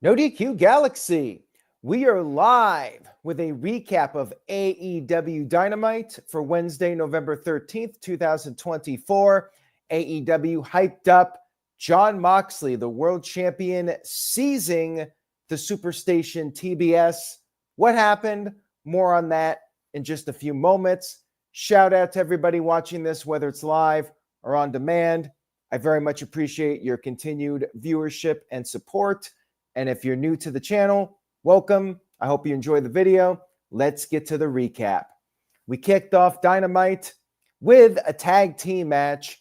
No DQ Galaxy. We are live with a recap of AEW Dynamite for Wednesday, November 13th, 2024. AEW hyped up Jon Moxley, the world champion, seizing the SuperStation TBS. What happened? More on that in just a few moments. Shout out to everybody watching this, whether it's live or on demand. I very much appreciate your continued viewership and support. And if you're new to the channel, welcome. I hope you enjoy the video. Let's get to the recap. We kicked off Dynamite with a tag team match.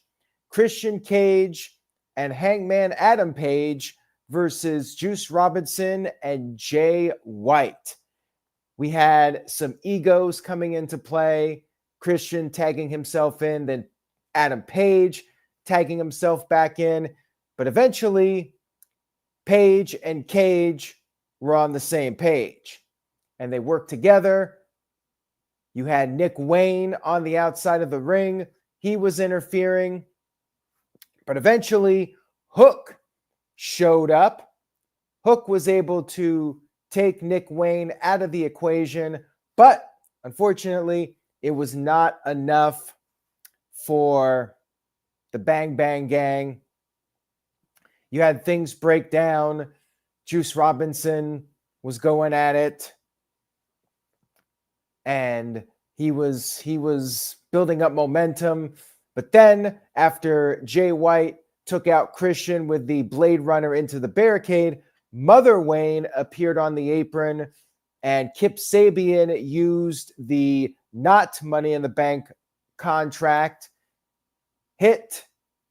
Christian Cage and Hangman Adam Page versus Juice Robinson and Jay White. We had some egos coming into play. Christian tagging himself in, then Adam Page tagging himself back in. But eventually, Page and Cage were on the same page, and they worked together. You had Nick Wayne on the outside of the ring. He was interfering. But eventually, Hook showed up. Hook was able to take Nick Wayne out of the equation, but unfortunately, it was not enough for the Bang Bang Gang. You had things break down. Juice Robinson was going at it, and he was building up momentum. But then after Jay White took out Christian with the Blade Runner into the barricade, Mother Wayne appeared on the apron, and Kip Sabian used the not Money in the Bank contract, hit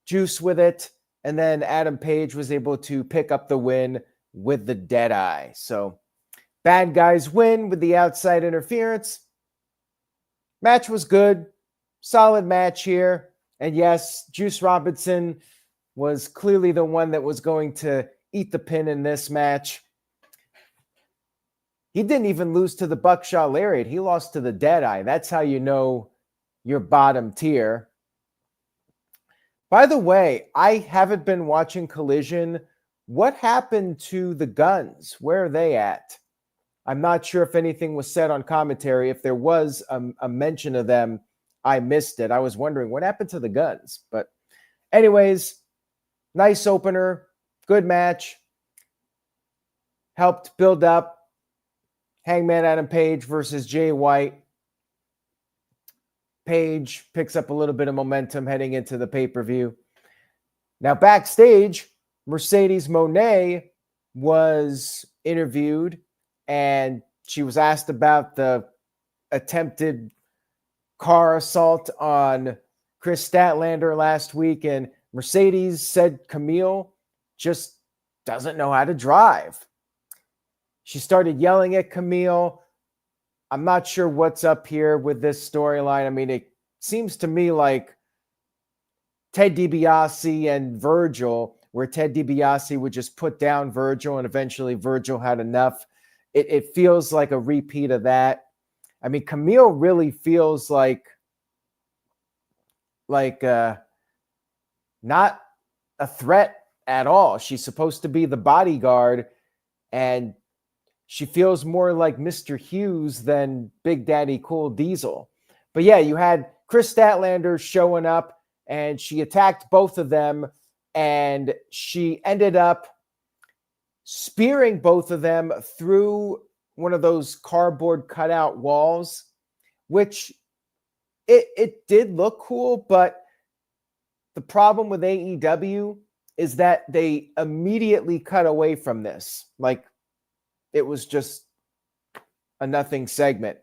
Juice with it, and then Adam Page was able to pick up the win with the Deadeye. So bad guys win with the outside interference. Match was good. Solid match here. And yes, Juice Robinson was clearly the one that was going to eat the pin in this match. He didn't even lose to the Buckshot Lariat. He lost to the Deadeye. That's how you know you're bottom tier. By the way, I haven't been watching Collision. What happened to the Guns? Where are they at? I'm not sure if anything was said on commentary. If there was a mention of them, I missed it. I was wondering what happened to the Guns. But anyways, nice opener. Good match. Helped build up Hangman Adam Page versus Jay White. Page picks up a little bit of momentum heading into the pay-per-view. Now backstage, Mercedes Moné was interviewed, and she was asked about the attempted car assault on Chris Statlander last week, and Mercedes said Camille just doesn't know how to drive. She started yelling at Camille. I'm not sure what's up here with this storyline. I mean, it seems to me like Ted DiBiase and Virgil, where Ted DiBiase would just put down Virgil and eventually Virgil had enough. It feels like a repeat of that. I mean, Camille really feels like not a threat at all. She's supposed to be the bodyguard, and she feels more like Mr. Hughes than Big Daddy Cool Diesel. But yeah, you had Chris Statlander showing up, and she attacked both of them, and she ended up spearing both of them through one of those cardboard cutout walls, which it did look cool, but the problem with AEW is that they immediately cut away from this. Like, it was just a nothing segment.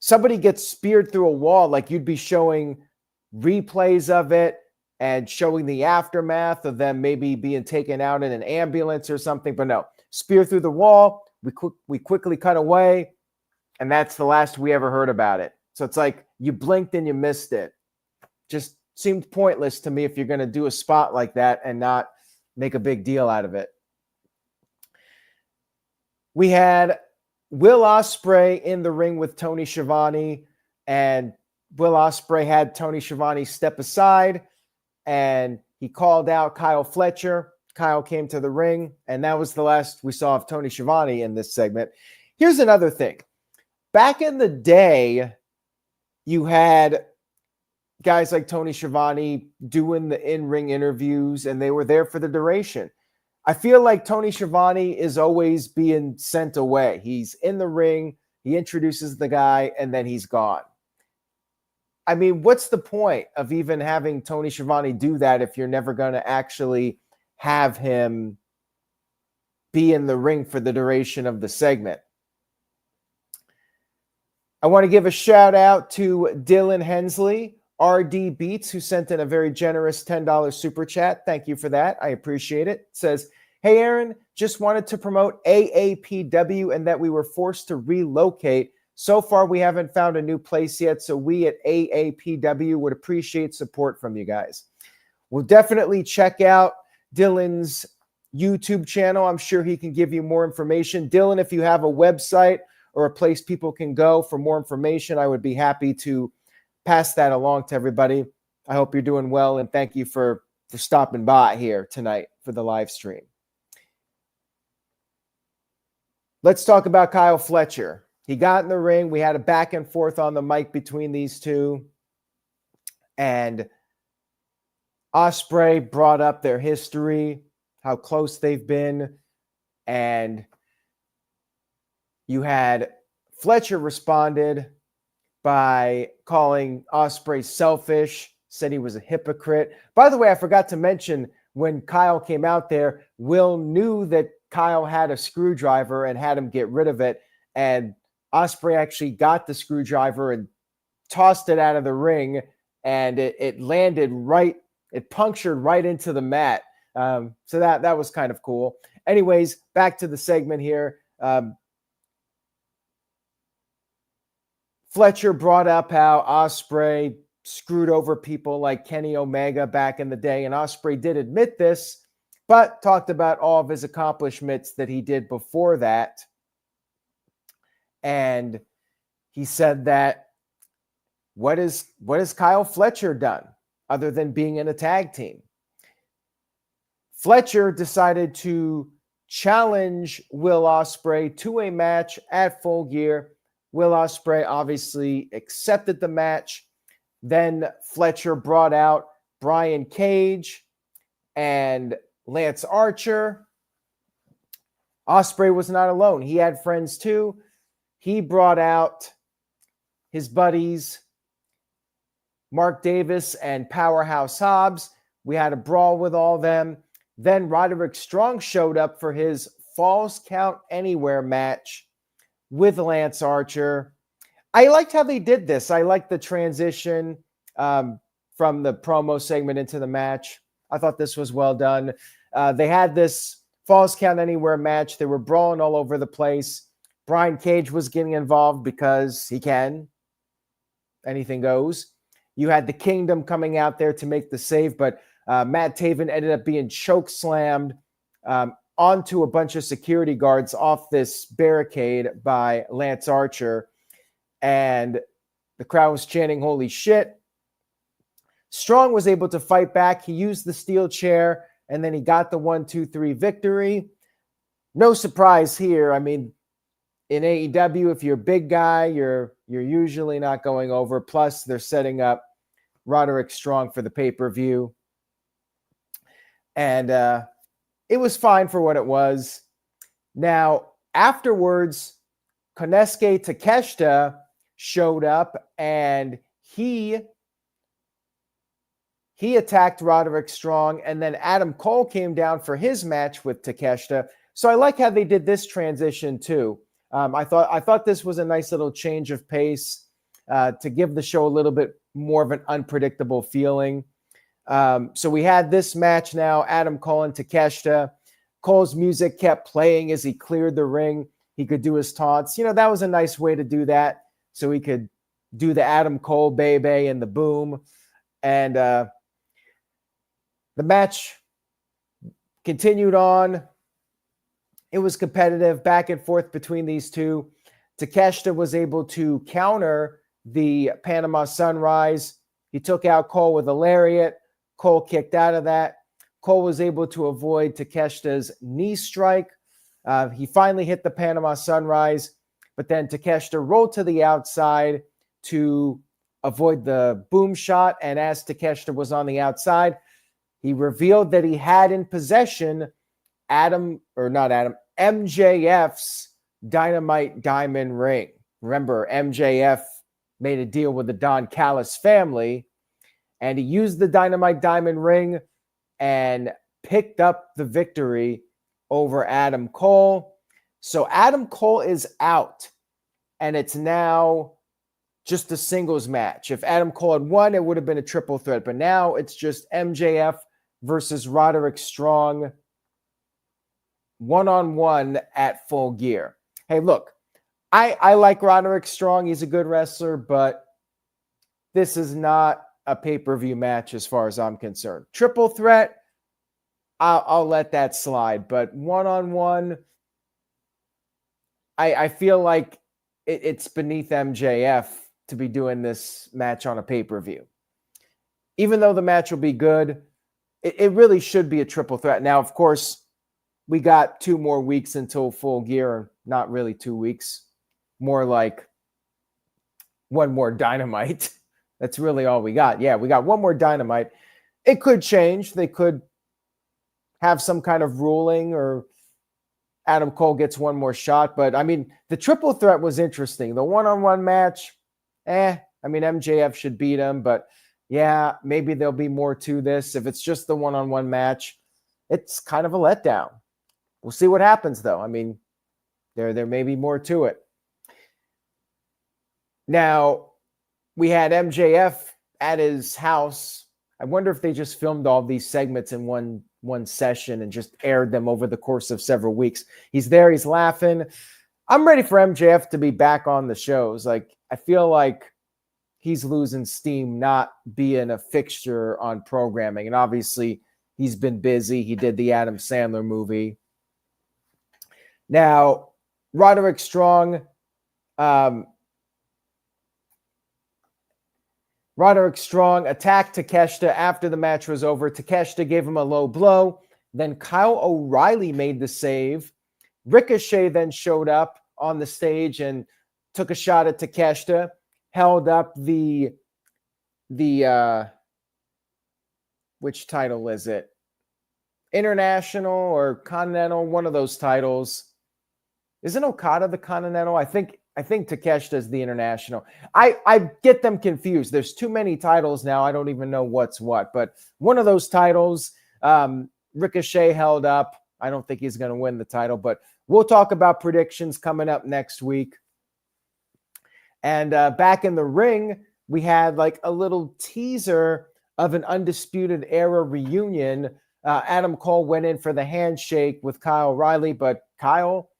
Somebody gets speared through a wall, like you'd be showing replays of it and showing the aftermath of them maybe being taken out in an ambulance or something. But no, spear through the wall. We quickly cut away, and that's the last we ever heard about it. So it's like you blinked and you missed it. Just seemed pointless to me if you're going to do a spot like that and not make a big deal out of it. We had Will Ospreay in the ring with Tony Schiavone, and Will Ospreay had Tony Schiavone step aside, and he called out Kyle Fletcher. Kyle came to the ring, and that was the last we saw of Tony Schiavone in this segment. Here's another thing. Back in the day, you had guys like Tony Schiavone doing the in-ring interviews, and they were there for the duration. I feel like Tony Schiavone is always being sent away. He's in the ring, he introduces the guy, and then he's gone. I mean, what's the point of even having Tony Schiavone do that if you're never going to actually have him be in the ring for the duration of the segment? I want to give a shout out to Dylan Hensley, RD Beats, who sent in a very generous $10 super chat. Thank you for that. I appreciate it. It says, hey, Aaron, just wanted to promote AAPW and that we were forced to relocate. So far, we haven't found a new place yet, so we at AAPW would appreciate support from you guys. We'll definitely check out Dylan's YouTube channel. I'm sure he can give you more information. Dylan, if you have a website or a place people can go for more information, I would be happy to pass that along to everybody. I hope you're doing well, and thank you for stopping by here tonight for the live stream. Let's talk about Kyle Fletcher. He got in the ring. We had a back and forth on the mic between these two. And Ospreay brought up their history, how close they've been. And you had Fletcher responded by calling Ospreay selfish, said he was a hypocrite. By the way, I forgot to mention when Kyle came out there, Will knew that Kyle had a screwdriver and had him get rid of it. And Ospreay actually got the screwdriver and tossed it out of the ring, and it landed right, it punctured right into the mat. So that was kind of cool. Anyways, back to the segment here. Fletcher brought up how Ospreay screwed over people like Kenny Omega back in the day, and Ospreay did admit this, but talked about all of his accomplishments that he did before that. And he said that what has Kyle Fletcher done other than being in a tag team? Fletcher decided to challenge Will Ospreay to a match at Full Gear. Will Ospreay obviously accepted the match. Then Fletcher brought out Brian Cage and Lance Archer. Ospreay was not alone. He had friends too. He brought out his buddies, Mark Davis and Powerhouse Hobbs. We had a brawl with all of them. Then Roderick Strong showed up for his Falls Count Anywhere match with Lance Archer. I liked how they did this. I liked the transition from the promo segment into the match. I thought this was well done. They had this Falls Count Anywhere match. They were brawling all over the place. Brian Cage was getting involved because he can. Anything goes. You had the Kingdom coming out there to make the save, but Matt Taven ended up being choke slammed onto a bunch of security guards off this barricade by Lance Archer. And the crowd was chanting, holy shit. Strong was able to fight back. He used the steel chair, and then he got the 1-2-3 victory. No surprise here. I mean, in AEW, if you're a big guy, you're usually not going over. Plus, they're setting up Roderick Strong for the pay-per-view. And it was fine for what it was. Now, afterwards, Konosuke Takeshita showed up, and he attacked Roderick Strong, and then Adam Cole came down for his match with Takeshita. So I like how they did this transition too. I thought this was a nice little change of pace to give the show a little bit more of an unpredictable feeling. So we had this match now, Adam Cole and Takeshita. Cole's music kept playing as he cleared the ring. He could do his taunts. You know, that was a nice way to do that. So he could do the Adam Cole baby and the boom. And the match continued on. It was competitive, back and forth between these two. Takeshita was able to counter the Panama Sunrise. He took out Cole with a lariat. Cole kicked out of that. Cole was able to avoid Takeshita's knee strike. He finally hit the Panama Sunrise, but then Takeshita rolled to the outside to avoid the boom shot. And as Takeshita was on the outside, he revealed that he had in possession MJF's Dynamite Diamond Ring. Remember, MJF made a deal with the Don Callis family, and he used the Dynamite Diamond Ring and picked up the victory over Adam Cole. So Adam Cole is out, and it's now just a singles match. If Adam Cole had won, it would have been a triple threat, but now it's just MJF versus Roderick Strong one-on-one at Full Gear. Hey, look, I like Roderick Strong. He's a good wrestler, but this is not a pay-per-view match as far as I'm concerned. Triple threat, I'll let that slide. But one-on-one, I feel like it's beneath MJF to be doing this match on a pay-per-view. Even though the match will be good, it really should be a triple threat. Now, of course, we got 2 more weeks until Full Gear. Not really 2 weeks. More like 1 more Dynamite. That's really all we got. Yeah, we got 1 more Dynamite. It could change. They could have some kind of ruling, or Adam Cole gets 1 more shot. But, I mean, the triple threat was interesting. The one-on-one match, MJF should beat him. But, yeah, maybe there'll be more to this. If it's just the one-on-one match, it's kind of a letdown. We'll see what happens, though. I mean, there may be more to it. Now, we had MJF at his house. I wonder if they just filmed all these segments in one session and just aired them over the course of several weeks. He's there. He's laughing. I'm ready for MJF to be back on the shows. Like, I feel like he's losing steam not being a fixture on programming. And obviously, he's been busy. He did the Adam Sandler movie. Now, Roderick Strong, attacked Takeshita after the match was over. Takeshita gave him a low blow. Then Kyle O'Reilly made the save. Ricochet then showed up on the stage and took a shot at Takeshita, held up the which title is it? International or Continental, one of those titles. Isn't Okada the Continental? I think Takeshita is the International. I get them confused. There's too many titles now. I don't even know what's what. But one of those titles, Ricochet held up. I don't think he's going to win the title. But we'll talk about predictions coming up next week. And back in the ring, we had like a little teaser of an Undisputed Era reunion. Adam Cole went in for the handshake with Kyle O'Reilly, but Kyle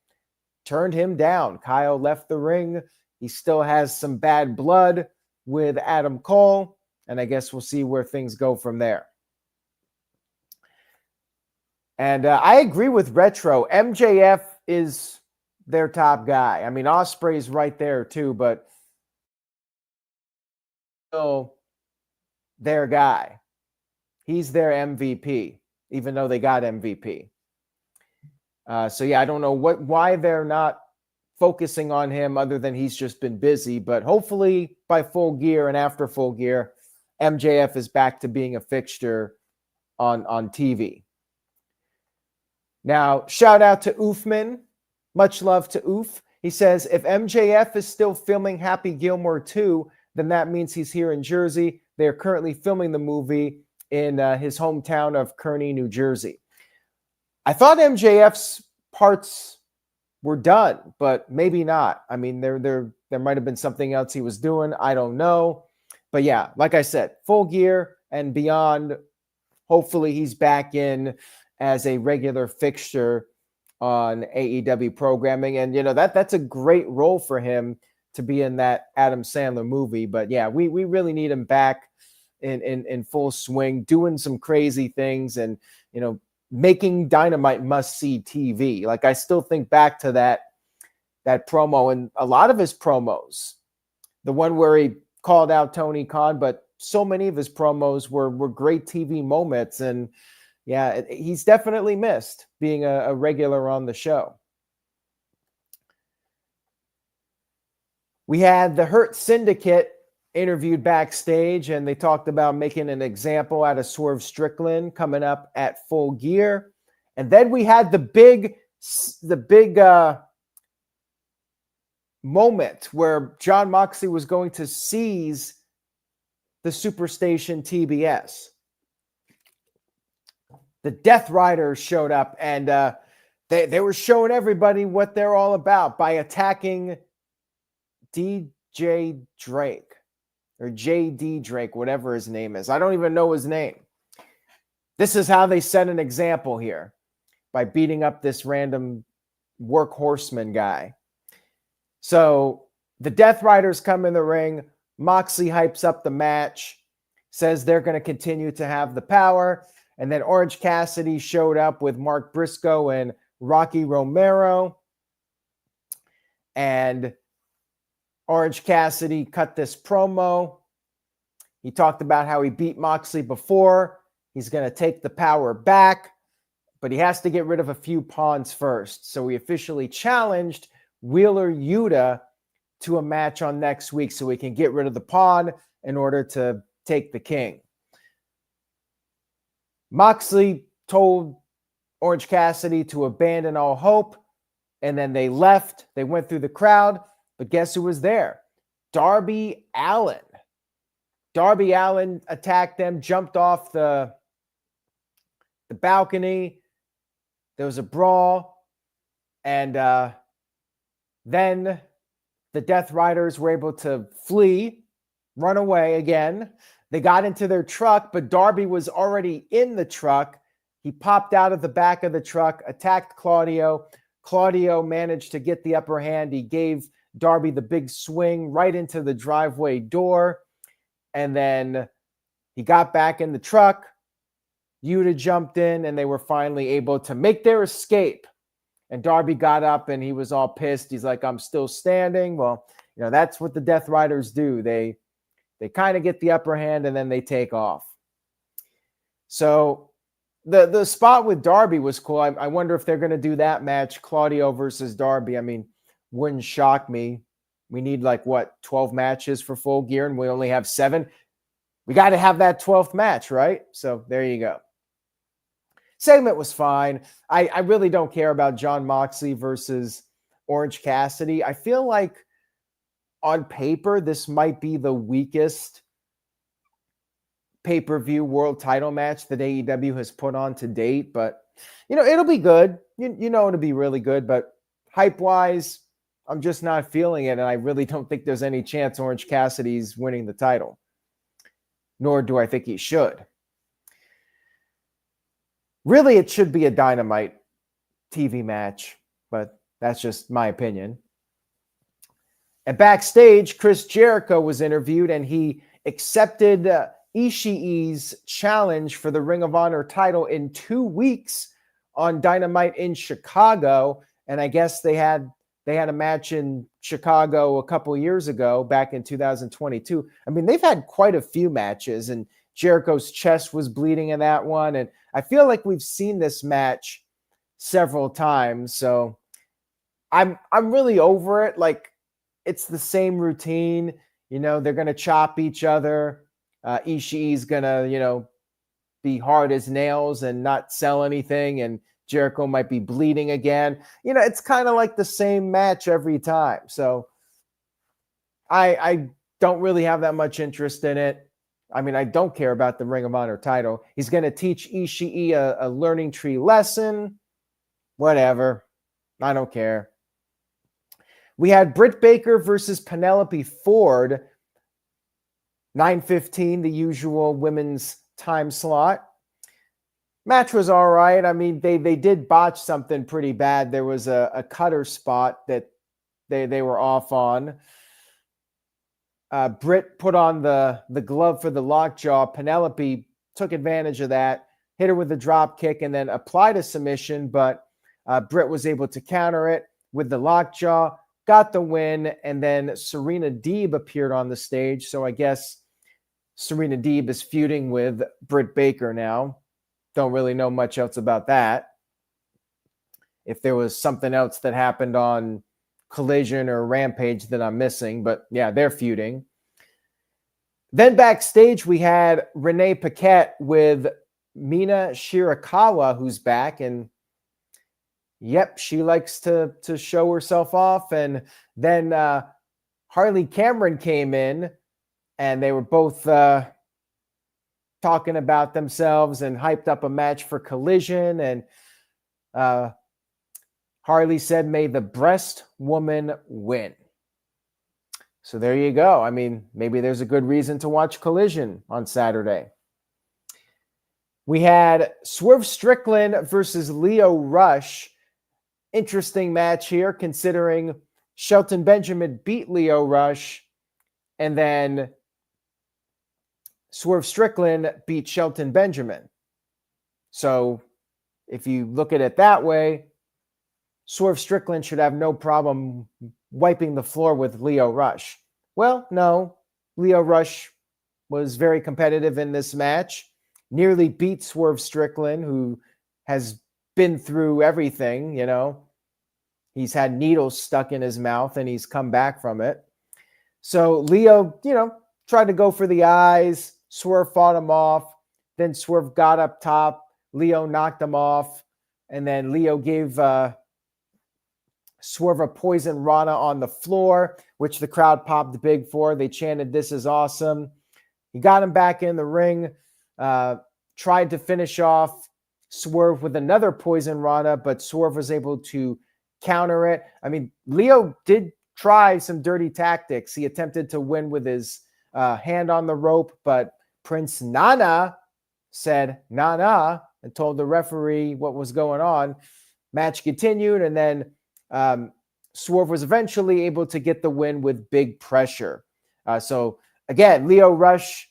turned him down. Kyle left the ring. He still has some bad blood with Adam Cole, and I guess we'll see where things go from there. And I agree with Retro. MJF is their top guy. I mean, Ospreay's right there too, but still their guy. He's their MVP, even though they got MVP. So yeah, I don't know why they're not focusing on him other than he's just been busy. But hopefully by Full Gear and after Full Gear, MJF is back to being a fixture on TV. Now, shout out to Oofman. Much love to Oof. He says, if MJF is still filming Happy Gilmore 2, then that means he's here in Jersey. They're currently filming the movie in his hometown of Kearney, New Jersey. I thought MJF's parts were done, but maybe not. I mean, there might have been something else he was doing. I don't know. But yeah, like I said, Full Gear and beyond, hopefully he's back in as a regular fixture on AEW programming. And, you know, that's a great role for him to be in that Adam Sandler movie. But yeah, we really need him back in full swing, doing some crazy things and, you know, making Dynamite must-see TV. Like, I still think back to that promo and a lot of his promos. The one where he called out Tony Khan, but so many of his promos were great TV moments. And, Yeah, he's definitely missed being a regular on the show. We had the Hurt Syndicate interviewed backstage, and they talked about making an example out of Swerve Strickland coming up at Full Gear. And then we had the big moment where Jon Moxley was going to seize the SuperStation TBS. The Death Riders showed up, and they were showing everybody what they're all about by attacking DJ Drake or JD Drake, whatever his name is. I don't even know his name. This is how they set an example here, by beating up this random workhorseman guy. So the Death Riders come in the ring. Moxley hypes up the match, says they're going to continue to have the power. And then Orange Cassidy showed up with Mark Briscoe and Rocky Romero. And Orange Cassidy cut this promo. He talked about how he beat Moxley before. He's going to take the power back, but he has to get rid of a few pawns first. So he officially challenged Wheeler Yuta to a match on next week so he can get rid of the pawn in order to take the king. Moxley told Orange Cassidy to abandon all hope, and then they left. They went through the crowd, but guess who was there? Darby Allin. Darby Allin attacked them, jumped off the balcony. There was a brawl, and then the Death Riders were able to flee, run away again. They got into their truck, but Darby was already in the truck. He popped out of the back of the truck, attacked Claudio. Claudio managed to get the upper hand. He gave Darby the big swing right into the driveway door. And then he got back in the truck. Yuta jumped in, and they were finally able to make their escape. And Darby got up, and he was all pissed. He's like, I'm still standing. Well, that's what the Death Riders do. They kind of get the upper hand, and then they take off. So the spot with Darby was cool. I wonder if they're going to do that match, Claudio versus Darby. I mean, wouldn't shock me. We need 12 matches for Full Gear, and we only have 7. We got to have that 12th match, right? So there you go. Segment was fine. I really don't care about Jon Moxley versus Orange Cassidy. I feel like on paper, this might be the weakest pay-per-view world title match that AEW has put on to date, but it'll be good. It'll be really good, but hype-wise, I'm just not feeling it, and I really don't think there's any chance Orange Cassidy's winning the title. Nor do I think he should. Really, it should be a Dynamite TV match, but that's just my opinion. And backstage, Chris Jericho was interviewed, and he accepted Ishii's challenge for the Ring of Honor title in 2 weeks on Dynamite in Chicago. And I guess they had a match in Chicago a couple years ago, back in 2022. I mean, they've had quite a few matches, and Jericho's chest was bleeding in that one. And I feel like we've seen this match several times. So I'm really over it. It's the same routine. They're going to chop each other. Ishii's going to, be hard as nails and not sell anything. And Jericho might be bleeding again. It's kind of like the same match every time. So I don't really have that much interest in it. I mean, I don't care about the Ring of Honor title. He's going to teach Ishii a learning tree lesson. Whatever. I don't care. We had Britt Baker versus Penelope Ford. 9:15, the usual women's time slot. Match was all right. I mean, they did botch something pretty bad. There was a cutter spot that they were off on. Britt put on the glove for the lockjaw. Penelope took advantage of that, hit her with a drop kick, and then applied a submission, but Britt was able to counter it with the lockjaw, got the win, and then Serena Deeb appeared on the stage. So I guess Serena Deeb is feuding with Britt Baker now. don't really know much else about that. If there was something else that happened on Collision or Rampage that I'm missing, but yeah, they're feuding. Then backstage, we had Renee Paquette with Mina Shirakawa, who's back, and yep, she likes to show herself off. And then Harley Cameron came in, and they were both talking about themselves and hyped up a match for Collision. And Harley said, "May the breast woman win." So there you go. I mean, maybe there's a good reason to watch Collision on Saturday. We had Swerve Strickland versus Lio Rush. Interesting match here, considering Shelton Benjamin beat Lio Rush, and then Swerve Strickland beat Shelton Benjamin. So if you look at it that way, Swerve Strickland should have no problem wiping the floor with Lio Rush. Well, no. Lio Rush was very competitive in this match. Nearly beat Swerve Strickland, who has been through everything, you know. He's had needles stuck in his mouth, and he's come back from it. So Lio, tried to go for the eyes. Swerve fought him off. Then Swerve got up top. Lio knocked him off. And then Lio gave Swerve a poison Rana on the floor, which the crowd popped big for. They chanted, "This is awesome." He got him back in the ring, tried to finish off Swerve with another poison Rana, but Swerve was able to counter it. I mean, Lio did try some dirty tactics. He attempted to win with his hand on the rope, but Prince Nana said "Nana" and told the referee what was going on. Match continued, and then Swerve was eventually able to get the win with big pressure. So again, Lio Rush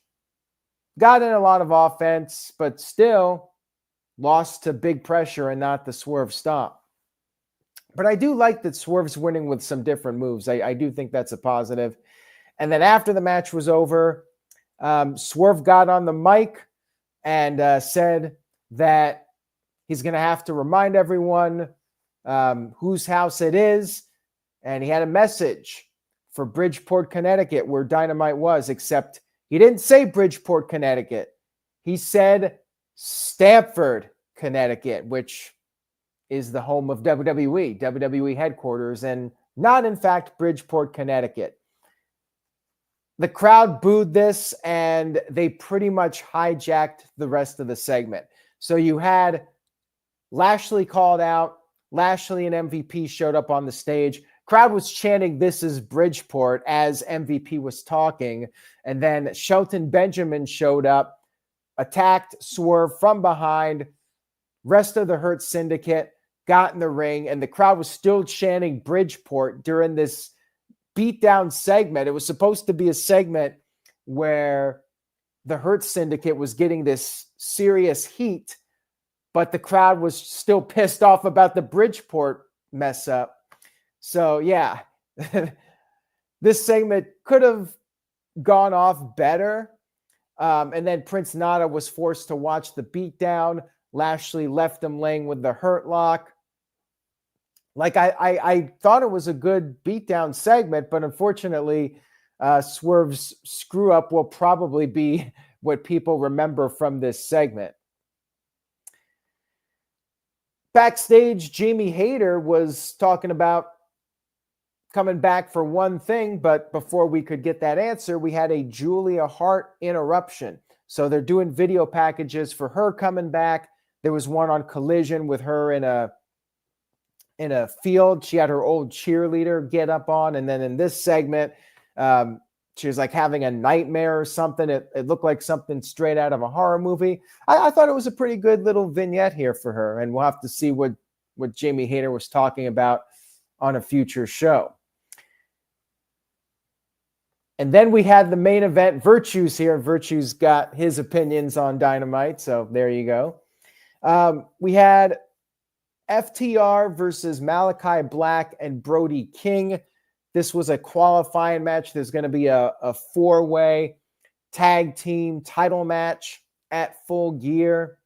got in a lot of offense, but still lost to big pressure and not the Swerve stomp. But I do like that Swerve's winning with some different moves. I do think that's a positive. And then after the match was over, Swerve got on the mic and said that he's going to have to remind everyone whose house it is. And he had a message for Bridgeport, Connecticut, where Dynamite was, except he didn't say Bridgeport, Connecticut. He said Stamford, Connecticut, which is the home of WWE headquarters, and not, in fact, Bridgeport, Connecticut. The crowd booed this, and they pretty much hijacked the rest of the segment. So you had Lashley called out. Lashley and MVP showed up on the stage. Crowd was chanting, "This is Bridgeport," as MVP was talking. And then Shelton Benjamin showed up, attacked Swerve from behind. Rest of the Hurt Syndicate got in the ring, and the crowd was still chanting Bridgeport during this beatdown segment. It was supposed to be a segment where the Hurt Syndicate was getting this serious heat, but the crowd was still pissed off about the Bridgeport mess up. So, yeah, this segment could have gone off better. And then Prince Nana was forced to watch the beatdown. Lashley left him laying with the Hurt Lock. Like, I thought it was a good beatdown segment, but unfortunately, Swerve's screw up will probably be what people remember from this segment. Backstage, Jamie Hayter was talking about coming back for one thing, but before we could get that answer, we had a Julia Hart interruption. So they're doing video packages for her coming back. There was one on Collision with her in a field. She had her old cheerleader get up on, and then in this segment, she was like having a nightmare or something. It looked like something straight out of a horror movie. I thought it was a pretty good little vignette here for her, and we'll have to see what Jamie Hayter was talking about on a future show. And then we had the main event, Virtue's here. Virtue's got his opinions on Dynamite, so there you go. We had FTR versus Malachi Black and Brody King. This was a qualifying match. There's going to be a four-way tag team title match at Full Gear.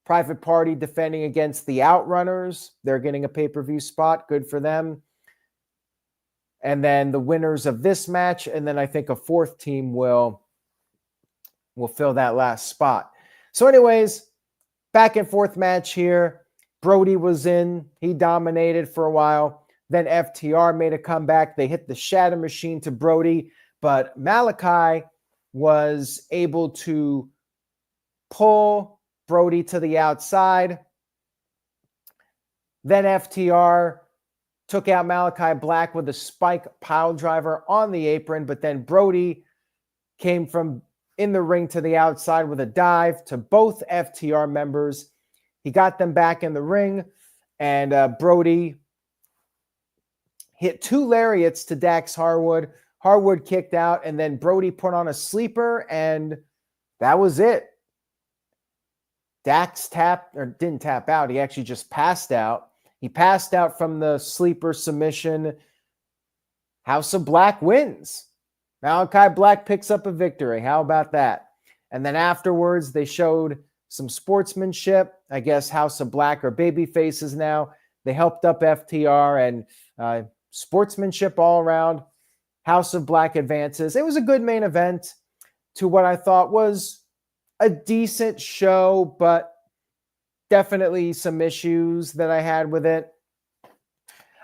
Private Party defending against the Outrunners. They're getting a pay-per-view spot. Good for them. And then the winners of this match, and then I think a fourth team will fill that last spot. So anyways, back and forth match here. Brody was in. He dominated for a while. Then FTR made a comeback. They hit the Shatter Machine to Brody, but Malachi was able to pull Brody to the outside. Then FTR took out Malachi Black with a spike pile driver on the apron, but then Brody came from in the ring to the outside with a dive to both FTR members. He got them back in the ring, and Brody hit 2 lariats to Dax Harwood. Harwood kicked out, and then Brody put on a sleeper, and that was it. Dax didn't tap out. He actually just passed out. He passed out from the sleeper submission. House of Black wins. Malachi Black picks up a victory. How about that? And then afterwards, they showed some sportsmanship. I guess House of Black are baby faces now. They helped up FTR, and sportsmanship all around. House of Black advances. It was a good main event to what I thought was a decent show, but definitely some issues that I had with it.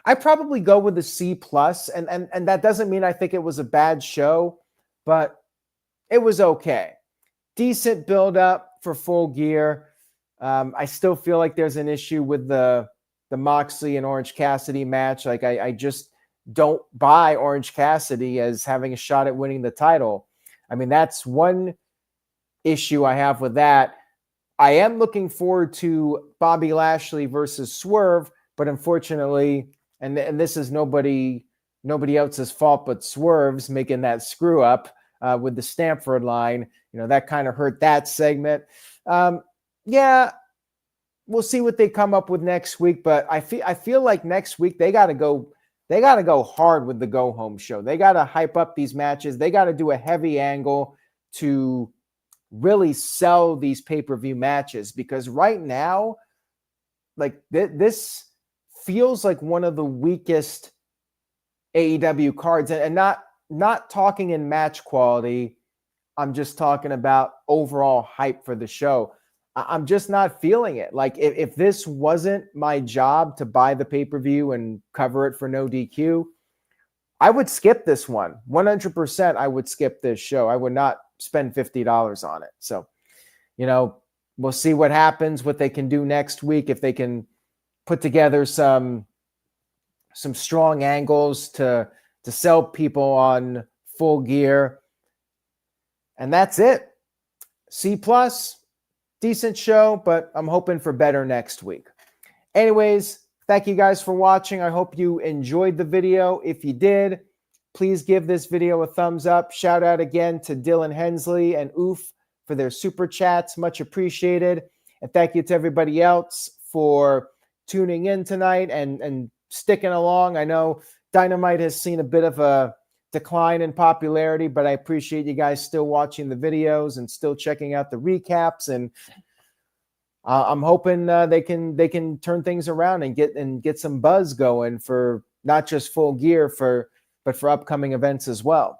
I probably go with a C+, and that doesn't mean I think it was a bad show, but it was okay. Decent build-up for Full Gear. I still feel like there's an issue with the Moxley and Orange Cassidy match. Like, I just don't buy Orange Cassidy as having a shot at winning the title. I mean, that's one issue I have with that. I am looking forward to Bobby Lashley versus Swerve, but unfortunately, and this is nobody else's fault but Swerve's making that screw up with the Stamford line. You know, that kind of hurt that segment. Yeah, we'll see what they come up with next week, but I feel like next week they got to go hard with the go home show. They got to hype up these matches. They got to do a heavy angle to really sell these pay-per-view matches, because right now, like this feels like one of the weakest AEW cards, and not talking in match quality. I'm just talking about overall hype for the show. I'm just not feeling it. Like, if this wasn't my job to buy the pay-per-view and cover it for no DQ, I would skip this one. 100% I would skip this show. I would not spend $50 on it. So, you know, we'll see what happens, what they can do next week, if they can put together some strong angles to sell people on Full Gear. And that's it. C+, decent show, but I'm hoping for better next week. Anyways, thank you guys for watching. I hope you enjoyed the video. If you did, please give this video a thumbs up. Shout out again to Dylan Hensley and Oof for their super chats. Much appreciated. And thank you to everybody else for tuning in tonight and sticking along. I know Dynamite has seen a bit of a decline in popularity, but I appreciate you guys still watching the videos and still checking out the recaps. And I'm hoping they can turn things around and get some buzz going for not just Full Gear, but for upcoming events as well.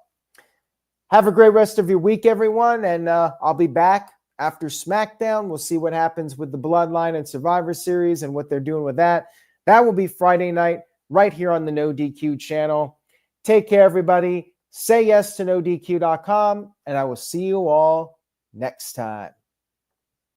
Have a great rest of your week, everyone, and I'll be back after SmackDown. We'll see what happens with the Bloodline and Survivor Series and what they're doing with that. That will be Friday night right here on the No DQ channel. Take care, everybody. Say yes to NoDQ.com, and I will see you all next time.